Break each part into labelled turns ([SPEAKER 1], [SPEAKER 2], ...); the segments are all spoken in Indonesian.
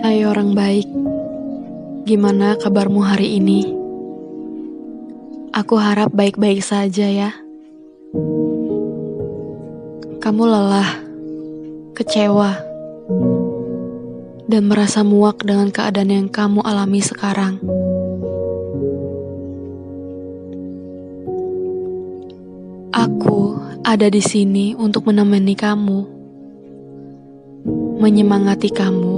[SPEAKER 1] Hai orang baik, gimana kabarmu hari ini? Aku harap baik-baik saja ya. Kamu lelah, kecewa, dan merasa muak dengan keadaan yang kamu alami sekarang. Aku ada di sini untuk menemani kamu, menyemangati kamu,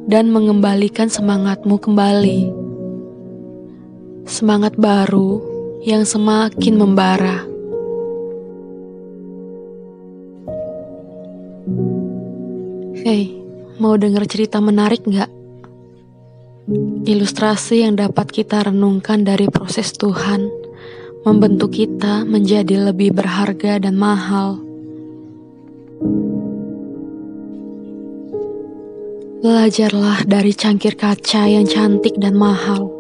[SPEAKER 1] dan mengembalikan semangatmu kembali. Semangat baru yang semakin membara. Hei, mau dengar cerita menarik nggak? Ilustrasi yang dapat kita renungkan dari proses Tuhan membentuk kita menjadi lebih berharga dan mahal. Belajarlah dari cangkir kaca yang cantik dan mahal.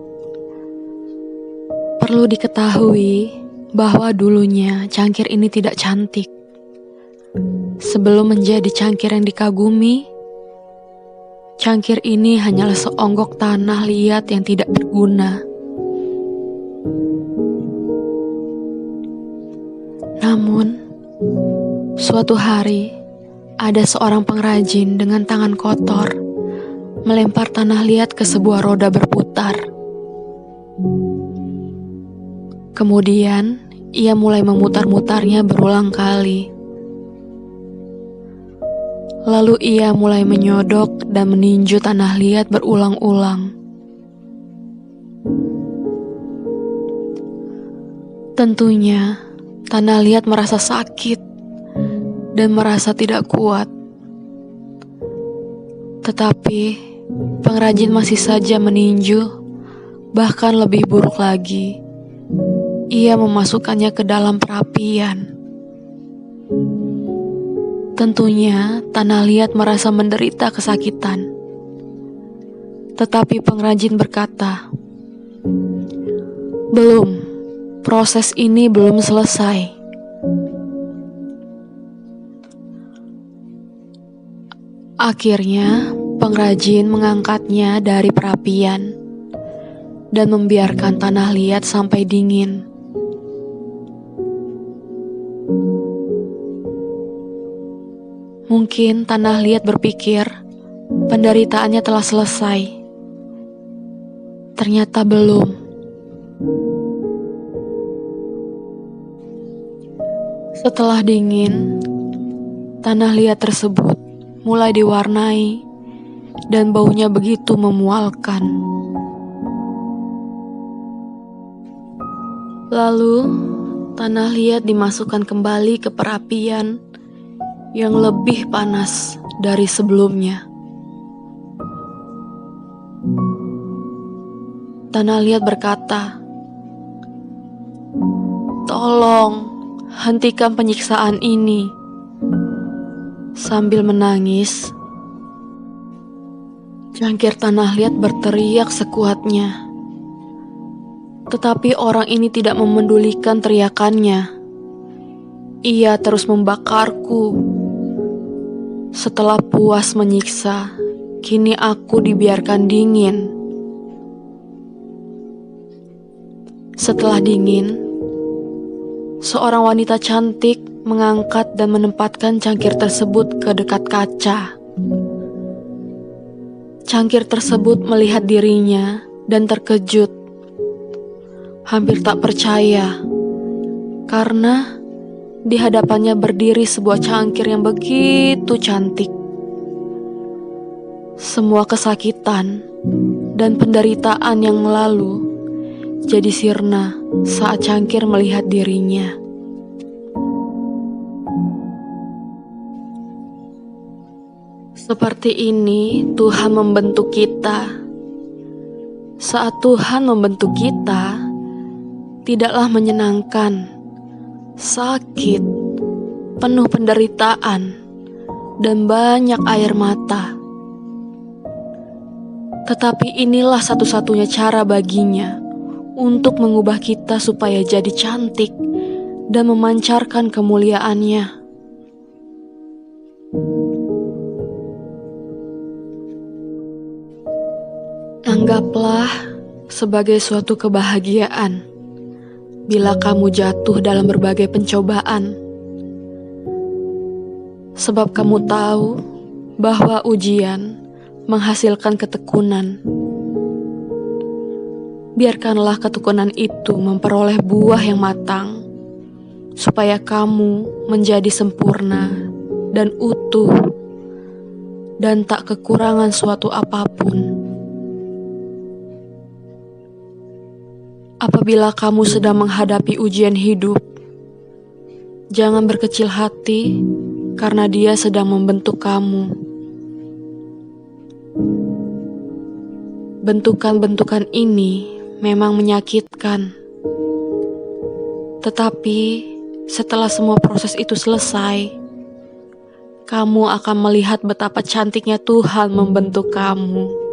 [SPEAKER 1] Perlu diketahui bahwa dulunya cangkir ini tidak cantik. Sebelum menjadi cangkir yang dikagumi, cangkir ini hanyalah seonggok tanah liat yang tidak berguna. Namun, suatu hari, ada seorang pengrajin dengan tangan kotor melempar tanah liat ke sebuah roda berputar. Kemudian, ia mulai memutar-mutarnya berulang kali. Lalu ia mulai menyodok dan meninju tanah liat berulang-ulang. Tentunya, tanah liat merasa sakit dan merasa tidak kuat. Tetapi, pengrajin masih saja meninju, bahkan lebih buruk lagi. Ia memasukkannya ke dalam perapian. Tentunya, tanah liat merasa menderita kesakitan. Tetapi pengrajin berkata, "Belum, proses ini belum selesai." Akhirnya, pengrajin mengangkatnya dari perapian dan membiarkan tanah liat sampai dingin. Mungkin tanah liat berpikir penderitaannya telah selesai. Ternyata belum. Setelah dingin, tanah liat tersebut mulai diwarnai dan baunya begitu memualkan. Lalu, tanah liat dimasukkan kembali ke perapian yang lebih panas dari sebelumnya. Tanah liat berkata, "Tolong, hentikan penyiksaan ini." Sambil menangis, cangkir tanah liat berteriak sekuatnya. Tetapi orang ini tidak memedulikan teriakannya. Ia terus membakarku. Setelah puas menyiksa, kini aku dibiarkan dingin. Setelah dingin, seorang wanita cantik mengangkat dan menempatkan cangkir tersebut ke dekat kaca. Cangkir tersebut melihat dirinya dan terkejut. Hampir tak percaya, karena di hadapannya berdiri sebuah cangkir yang begitu cantik. Semua kesakitan dan penderitaan yang lalu jadi sirna saat cangkir melihat dirinya. Seperti ini Tuhan membentuk kita. Saat Tuhan membentuk kita, tidaklah menyenangkan, sakit, penuh penderitaan, dan banyak air mata. Tetapi inilah satu-satunya cara baginya untuk mengubah kita supaya jadi cantik dan memancarkan kemuliaannya. Anggaplah sebagai suatu kebahagiaan bila kamu jatuh dalam berbagai pencobaan. Sebab kamu tahu bahwa ujian menghasilkan ketekunan. Biarkanlah ketekunan itu memperoleh buah yang matang, supaya kamu menjadi sempurna dan utuh, dan tak kekurangan suatu apapun. Apabila kamu sedang menghadapi ujian hidup, jangan berkecil hati karena Dia sedang membentuk kamu. Bentukan-bentukan ini memang menyakitkan, tetapi setelah semua proses itu selesai, kamu akan melihat betapa cantiknya Tuhan membentuk kamu.